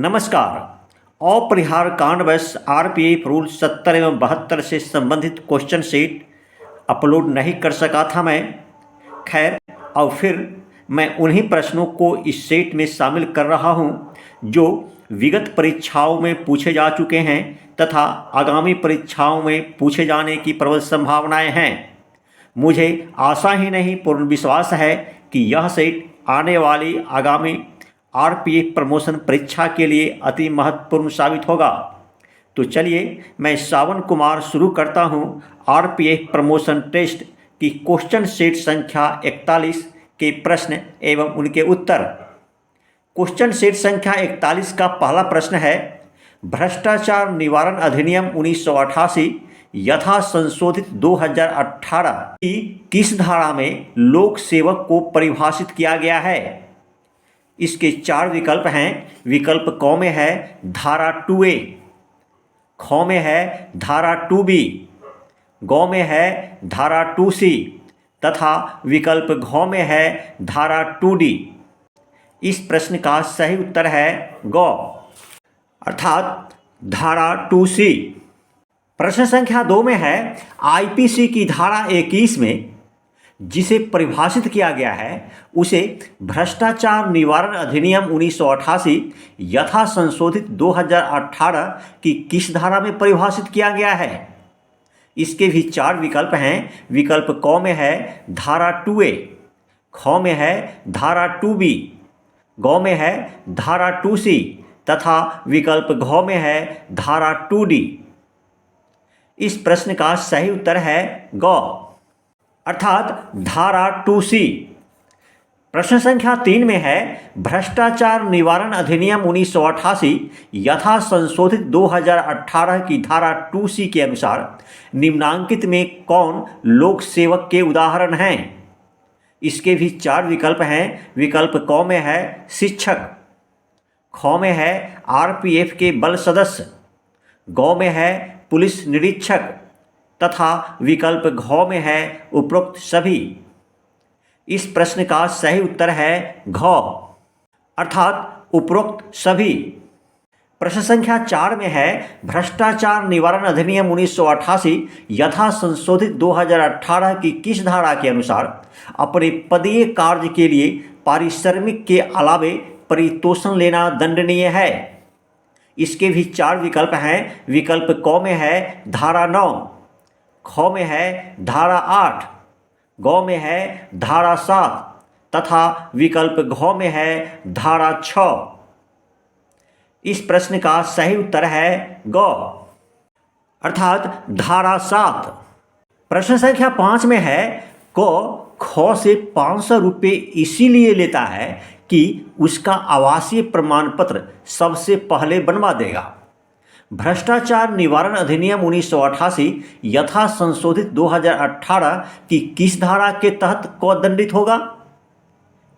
नमस्कार। अपरिहार कांडवश RPF rule 70 एवं 72 से संबंधित क्वेश्चन शीट अपलोड नहीं कर सका था मैं। खैर, और फिर मैं उन्हीं प्रश्नों को इस शीट में शामिल कर रहा हूं जो विगत परीक्षाओं में पूछे जा चुके हैं तथा आगामी परीक्षाओं में पूछे जाने की प्रबल संभावनाएं हैं। मुझे आशा ही नहीं पूर्ण विश्वास है कि यह शीट आने वाली आगामी आरपीएफ प्रमोशन परीक्षा के लिए अति महत्वपूर्ण साबित होगा। तो चलिए मैं श्रावण कुमार शुरू करता हूं आरपीएफ प्रमोशन टेस्ट की क्वेश्चन शीट संख्या 41 के प्रश्न एवं उनके उत्तर। क्वेश्चन शीट संख्या 41 का पहला प्रश्न है, भ्रष्टाचार निवारण अधिनियम 1988 यथा संशोधित 2018 की किस धारा में लोक सेवक को परिभाषित किया गया है? इसके 4 विकल्प हैं। विकल्प क में है धारा 2A, ख में है धारा 2B, ग में है धारा 2C तथा विकल्प घ में है धारा 2D। इस प्रश्न का सही उत्तर है ग, अर्थात धारा 2C। प्रश्न संख्या 2 में है, आईपीसी की धारा 21 में जिसे परिभाषित किया गया है उसे भ्रष्टाचार निवारण अधिनियम 1988 यथा संशोधित 2018 की किस धारा में परिभाषित किया गया है? इसके भी 4 विकल्प हैं। विकल्प क में है धारा 2A, ख में है धारा 2B, ग में है धारा 2C तथा विकल्प घ में है धारा 2D। इस प्रश्न का सही उत्तर है ग, अर्थात धारा 2C। प्रश्न संख्या 3 में है, भ्रष्टाचार निवारण अधिनियम 1988 यथा संशोधित 2018 की धारा 2C के अनुसार निम्नांकित में कौन लोक सेवक के उदाहरण हैं? इसके भी 4 विकल्प हैं। विकल्प क में है शिक्षक, ख में है आरपीएफ के बल सदस्य, ग में है पुलिस निरीक्षक तथा विकल्प घ में है उपरोक्त सभी। इस प्रश्न का सही उत्तर है घ, अर्थात उपरोक्त सभी। प्रश्न संख्या 4 में है, भ्रष्टाचार निवारण अधिनियम 1988 यथा संशोधित 2018 की किस धारा के अनुसार अपने पदीय कार्य के लिए पारिश्रमिक के अलावे परितोषण लेना दंडनीय है? इसके भी 4 विकल्प हैं। विकल्प क में है धारा 9, ख में है धारा 8, ग में है धारा 7 तथा विकल्प घ में है धारा 6। इस प्रश्न का सही उत्तर है ग, अर्थात धारा 7। प्रश्न संख्या 5 में है, क ख से 500 रुपये इसीलिए लेता है कि उसका आवासीय प्रमाण पत्र सबसे पहले बनवा देगा। भ्रष्टाचार निवारण अधिनियम 1988 यथा संशोधित 2018 की किस धारा के तहत क दंडित होगा?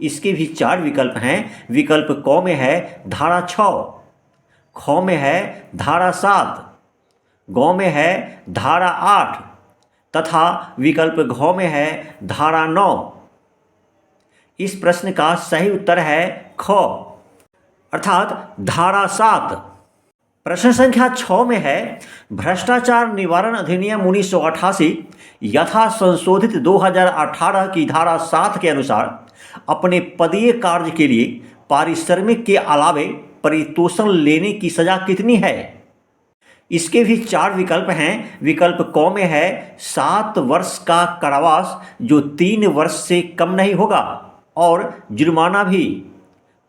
इसके भी 4 विकल्प हैं। विकल्प क में है धारा 6, ख में है धारा 7, ग में है धारा 8 तथा विकल्प घ में है धारा 9। इस प्रश्न का सही उत्तर है ख, अर्थात धारा 7। प्रश्न संख्या 6 में है, भ्रष्टाचार निवारण अधिनियम 1988 यथा संशोधित 2018 की धारा 7 के अनुसार अपने पदीय कार्य के लिए पारिश्रमिक के अलावे परितोषण लेने की सजा कितनी है? इसके भी 4 विकल्प हैं। विकल्प क में है 7 वर्ष का कारावास जो 3 वर्ष से कम नहीं होगा और जुर्माना भी,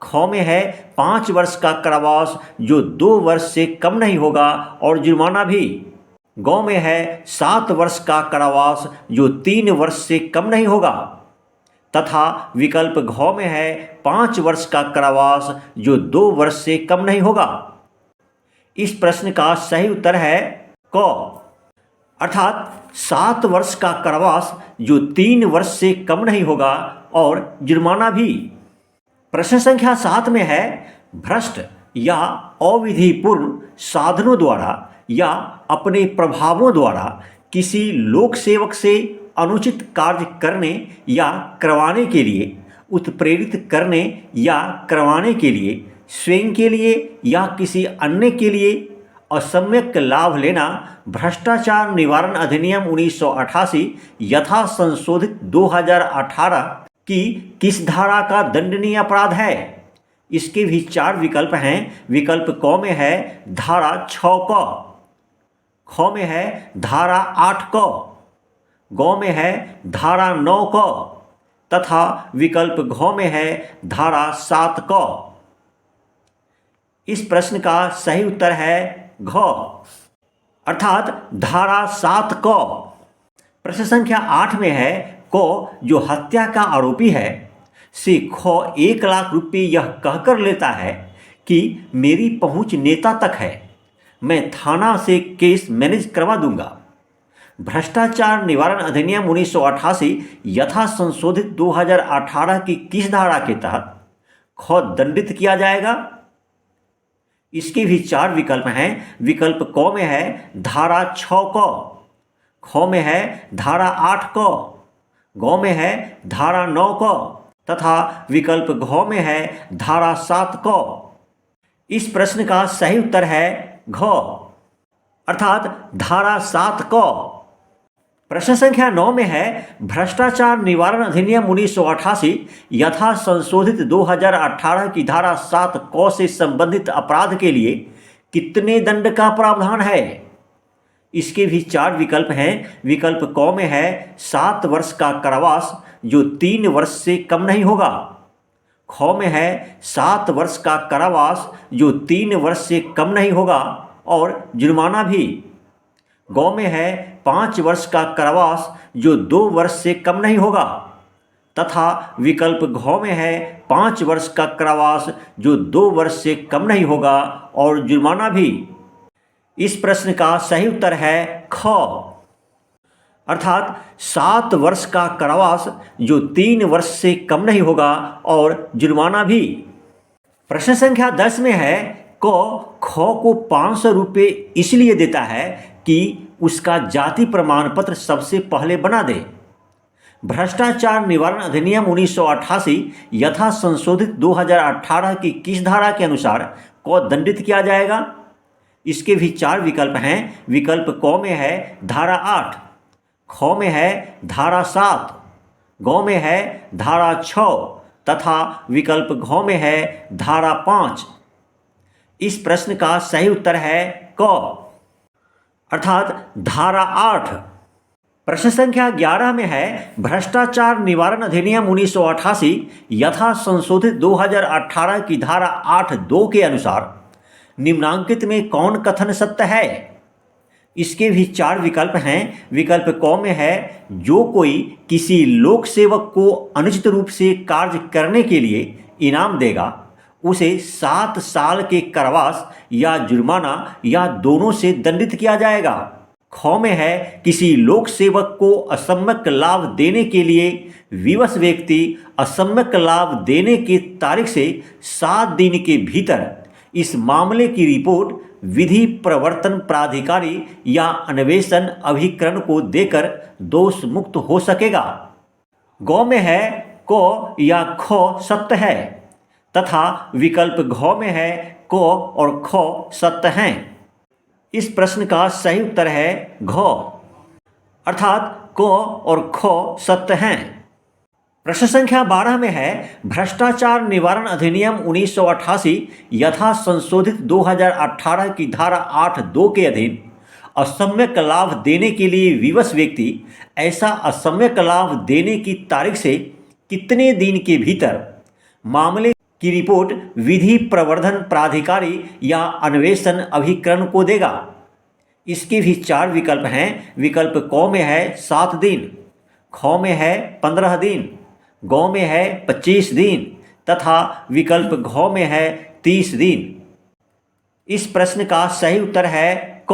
ख में है 5 वर्ष का कारावास जो 2 वर्ष से कम नहीं होगा और जुर्माना भी, ग में है 7 वर्ष का कारावास जो 3 वर्ष से कम नहीं होगा तथा विकल्प घ में है 5 वर्ष का कारावास जो 2 वर्ष से कम नहीं होगा। इस प्रश्न का सही उत्तर है क, अर्थात 7 वर्ष का कारावास जो 3 वर्ष से कम नहीं होगा और जुर्माना भी। प्रश्न संख्या 7 में है, भ्रष्ट या अविधिपूर्ण साधनों द्वारा या अपने प्रभावों द्वारा किसी लोक सेवक से अनुचित कार्य करने या करवाने के लिए उत्प्रेरित करने या करवाने के लिए स्वयं के लिए या किसी अन्य के लिए असम्यक लाभ लेना भ्रष्टाचार निवारण अधिनियम 1988 यथा संशोधित 2018 की किस धारा का दंडनीय अपराध है? इसके भी 4 विकल्प हैं। विकल्प क में है धारा 6 क, ख में है धारा 8 क, ग में है धारा 9 क तथा विकल्प घ में है धारा 7 क। इस प्रश्न का सही उत्तर है घ, अर्थात धारा 7 क। प्रश्न संख्या 8 में है क जो हत्या का आरोपी है से ख 1 लाख रुपये यह कहकर लेता है कि मेरी पहुंच नेता तक है, मैं थाना से केस मैनेज करवा दूंगा। भ्रष्टाचार निवारण अधिनियम 1988 यथा संशोधित 2018 की किस धारा के तहत ख दंडित किया जाएगा? इसके भी 4 विकल्प हैं। विकल्प क में है धारा 6 क, ख में है धारा 8 क, ग में है धारा 9 क तथा विकल्प घ में है धारा 7 क। इस प्रश्न का सही उत्तर है घ, अर्थात धारा 7 क। प्रश्न संख्या 9 में है भ्रष्टाचार निवारण अधिनियम 1988 यथा संशोधित 2018 की धारा 7 क से संबंधित अपराध के लिए कितने दंड का प्रावधान है? इसके भी 4 विकल्प हैं। विकल्प क में है 7 वर्ष का कारावास जो 3 वर्ष से कम नहीं होगा, ख में है 7 वर्ष का कारावास जो 3 वर्ष से कम नहीं होगा और जुर्माना भी, ग में है 5 वर्ष का कारावास जो 2 वर्ष से कम नहीं होगा तथा विकल्प घ में है 5 वर्ष का कारावास जो 2 वर्ष से कम नहीं होगा और जुर्माना भी। इस प्रश्न का सही उत्तर है ख, अर्थात 7 वर्ष का कारावास जो 3 वर्ष से कम नहीं होगा और जुर्माना भी। प्रश्न संख्या 10 में है क ख को 500 रुपये इसलिए देता है कि उसका जाति प्रमाण पत्र सबसे पहले बना दे। भ्रष्टाचार निवारण अधिनियम 1988 यथा संशोधित 2018 की किस धारा के अनुसार क दंडित किया जाएगा? इसके भी 4 विकल्प हैं। विकल्प क में है धारा 8, ख में है धारा 7, ग में है धारा 6 तथा विकल्प घ में है धारा 5। इस प्रश्न का सही उत्तर है क, अर्थात धारा 8। प्रश्न संख्या 11 में है भ्रष्टाचार निवारण अधिनियम 1988 यथा संशोधित 2018 की धारा 8(2) के अनुसार निम्नांकित में कौन कथन सत्य है? इसके भी 4 विकल्प हैं। विकल्प क में है जो कोई किसी लोक सेवक को अनुचित रूप से कार्य करने के लिए इनाम देगा उसे 7 साल के कारावास या जुर्माना या दोनों से दंडित किया जाएगा। ख में है किसी लोक सेवक को असम्यक लाभ देने के लिए विवश व्यक्ति असम्यक लाभ देने की तारीख से 7 दिन के भीतर इस मामले की रिपोर्ट विधि प्रवर्तन प्राधिकारी या अन्वेषण अभिकरण को देकर दोष मुक्त हो सकेगा। ग में है क या ख सत्य है तथा विकल्प घ में है क और ख सत्य हैं। इस प्रश्न का सही उत्तर है घ, अर्थात क और ख सत्य हैं। प्रश्न संख्या 12 में है भ्रष्टाचार निवारण अधिनियम 1988 यथा संशोधित 2018 की धारा 8(2) के अधीन असम्यक लाभ देने के लिए विवश व्यक्ति ऐसा असम्यक लाभ देने की तारीख से कितने दिन के भीतर मामले की रिपोर्ट विधि प्रवर्धन प्राधिकारी या अन्वेषण अभिकरण को देगा? इसके भी 4 विकल्प हैं। विकल्प क में है 7 दिन, ख में है 15 दिन, ग में है 25 दिन तथा विकल्प घ में है 30 दिन। इस प्रश्न का सही उत्तर है क,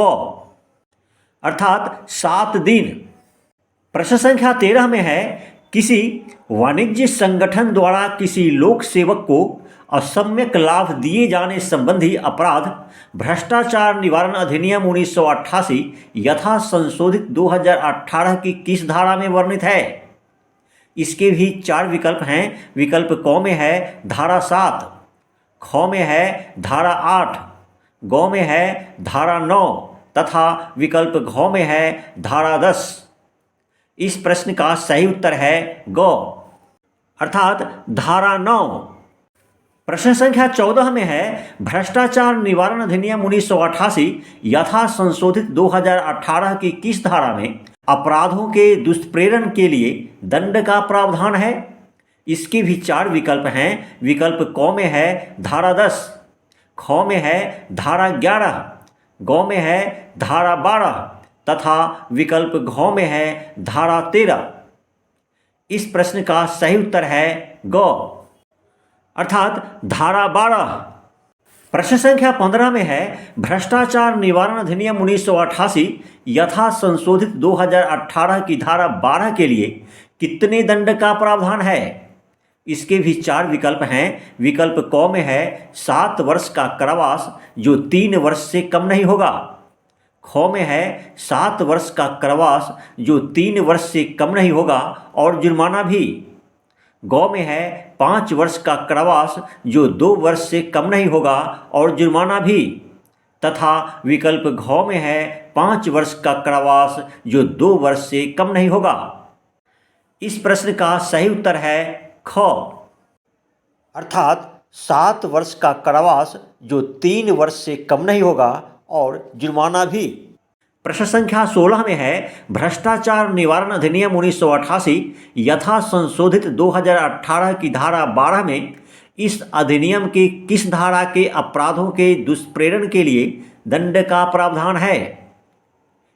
अर्थात 7 दिन। प्रश्न संख्या 13 में है किसी वाणिज्य संगठन द्वारा किसी लोक सेवक को असम्यक लाभ दिए जाने संबंधी अपराध भ्रष्टाचार निवारण अधिनियम 1988 यथा संशोधित 2018 की किस धारा में वर्णित है? इसके भी 4 विकल्प हैं। विकल्प क में है धारा 7, ख में है धारा 8, ग में है धारा 9 तथा विकल्प घ में है धारा 10। इस प्रश्न का सही उत्तर है ग अर्थात धारा 9। प्रश्न संख्या 14 में है भ्रष्टाचार निवारण अधिनियम 1988 यथा संशोधित 2018 की किस धारा में अपराधों के दुष्प्रेरण के लिए दंड का प्रावधान है? इसके भी 4 विकल्प हैं। विकल्प क में है धारा 10, ख में है धारा 11, ग में है धारा 12 तथा विकल्प घ में है धारा 13। इस प्रश्न का सही उत्तर है ग अर्थात धारा 12। प्रश्न संख्या 15 में है भ्रष्टाचार निवारण अधिनियम 1988 यथा संशोधित 2018 की धारा 12 के लिए कितने दंड का प्रावधान है? इसके भी 4 विकल्प हैं। विकल्प क में है 7 वर्ष का कारावास जो 3 वर्ष से कम नहीं होगा, ख में है 7 वर्ष का कारावास जो 3 वर्ष से कम नहीं होगा और जुर्माना भी, ग में है 5 वर्ष का कारावास जो 2 वर्ष से कम नहीं होगा और जुर्माना भी, तथा विकल्प घ में है 5 वर्ष का कारावास जो 2 वर्ष से कम नहीं होगा। इस प्रश्न का सही उत्तर है ख अर्थात 7 वर्ष का कारावास जो 3 वर्ष से कम नहीं होगा और जुर्माना भी। प्रश्न संख्या 16 में है भ्रष्टाचार निवारण अधिनियम 1988 यथा संशोधित 2018 की धारा 12 में इस अधिनियम की किस धारा के अपराधों के दुष्प्रेरण के लिए दंड का प्रावधान है?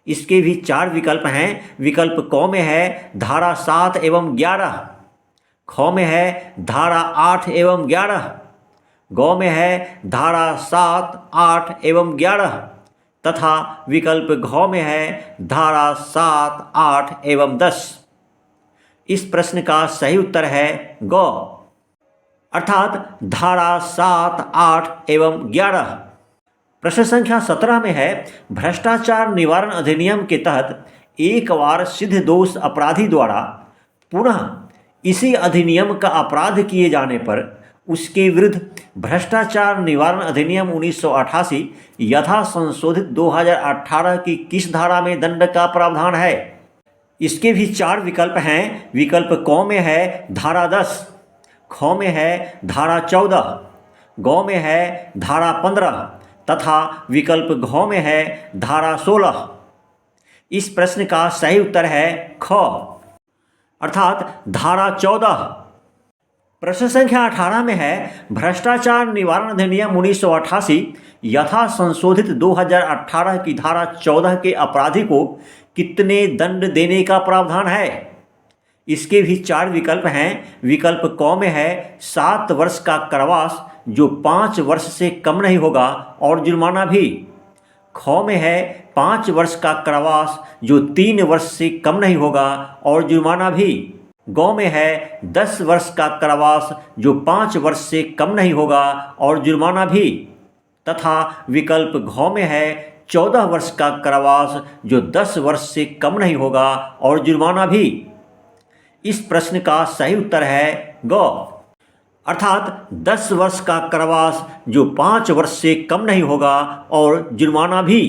इसके भी 4 विकल्प हैं। विकल्प क में है धारा 7 एवं 11, ख में है धारा 8 एवं 11, ग में है धारा 7, 8 एवं 11 तथा विकल्प घ में है धारा 7, 8 एवं 10। इस प्रश्न का सही उत्तर है ग अर्थात धारा 7, 8 एवं 11। प्रश्न संख्या 17 में है भ्रष्टाचार निवारण अधिनियम के तहत एक बार सिद्ध दोष अपराधी द्वारा पुनः इसी अधिनियम का अपराध किए जाने पर उसके विरुद्ध भ्रष्टाचार निवारण अधिनियम 1988 यथा संशोधित 2018 की किस धारा में दंड का प्रावधान है? इसके भी 4 विकल्प हैं। विकल्प क में है धारा 10, ख में है धारा 14, ग में है धारा 15 तथा विकल्प घ में है धारा 16। इस प्रश्न का सही उत्तर है ख अर्थात धारा 14। प्रश्न संख्या 18 में है भ्रष्टाचार निवारण अधिनियम 1988 यथा संशोधित 2018 की धारा 14 के अपराधी को कितने दंड देने का प्रावधान है? इसके भी 4 विकल्प हैं। विकल्प क में है 7 वर्ष का कारावास जो 5 वर्ष से कम नहीं होगा और जुर्माना भी, ख में है 5 वर्ष का कारावास जो 3 वर्ष से कम नहीं होगा और जुर्माना भी, ग में है 10 वर्ष का कारावास जो 5 वर्ष से कम नहीं होगा और जुर्माना भी, तथा विकल्प घ में है 14 वर्ष का कारावास जो 10 वर्ष से कम नहीं होगा और जुर्माना भी। इस प्रश्न का सही उत्तर है ग अर्थात 10 वर्ष का कारावास जो 5 वर्ष से कम नहीं होगा और जुर्माना भी।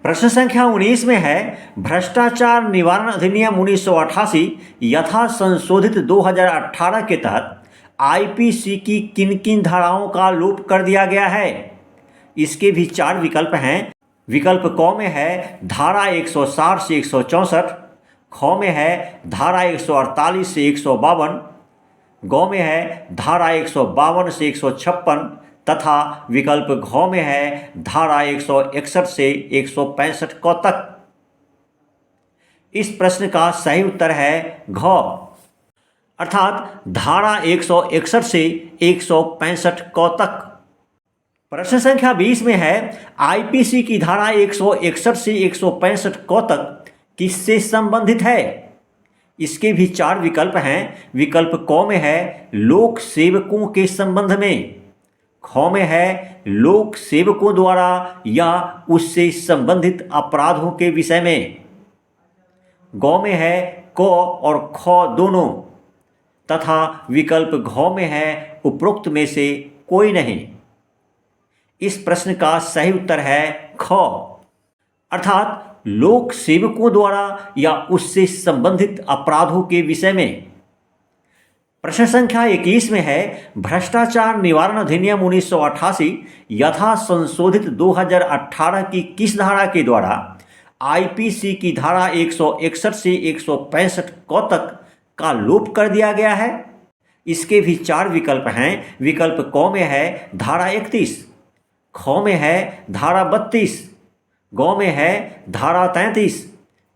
प्रश्न संख्या 19 में है भ्रष्टाचार निवारण अधिनियम 1988 यथा संशोधित 2018 के तहत आईपीसी की किन किन धाराओं का लोप कर दिया गया है? इसके भी 4 विकल्प हैं। विकल्प क में है धारा 160 से 164, ख में है धारा 148 से 152, ग में है धारा 152 से 156 तथा विकल्प घ में है धारा 161 से 165 क तक। इस प्रश्न का सही उत्तर है घ अर्थात धारा 161 से 165 क तक। प्रश्न संख्या 20 में है आईपीसी की धारा 161 से 165 क तक किससे संबंधित है? इसके भी 4 विकल्प हैं। विकल्प क में है लोक सेवकों के संबंध में, ख में है लोक सेवकों द्वारा या उससे संबंधित अपराधों के विषय में, ग में है क और ख दोनों तथा विकल्प घ में है उपरोक्त में से कोई नहीं। इस प्रश्न का सही उत्तर है ख, अर्थात लोक सेवकों द्वारा या उससे संबंधित अपराधों के विषय में। प्रश्न संख्या 21 में है, भ्रष्टाचार निवारण अधिनियम 1988 यथा संशोधित 2018 की किस धारा के द्वारा आईपीसी की धारा 161 से 165 क तक का लोप कर दिया गया है? इसके भी 4 विकल्प हैं। विकल्प क में है धारा 31, ख में है धारा 32, ग में है धारा 33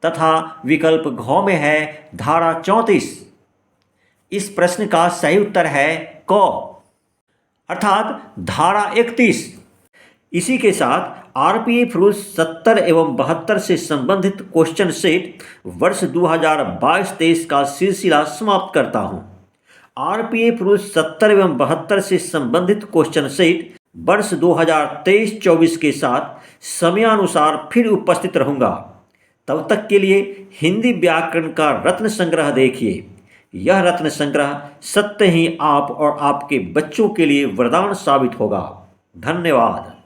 तथा विकल्प घ में है धारा 34। इस प्रश्न का सही उत्तर है क, अर्थात धारा 31। इसी के साथ आरपीएफ रूल्स 70 एवं 72 से संबंधित क्वेश्चन सेट वर्ष 2022-23 का सिलसिला समाप्त करता हूं। आरपीएफ रूल्स 70 एवं 72 से संबंधित क्वेश्चन सेट वर्ष 2023-24 के साथ समयानुसार फिर उपस्थित रहूंगा। तब तक के लिए हिंदी व्याकरण का रत्न संग्रह देखिए। यह रत्न संग्रह सत्य ही आप और आपके बच्चों के लिए वरदान साबित होगा। धन्यवाद।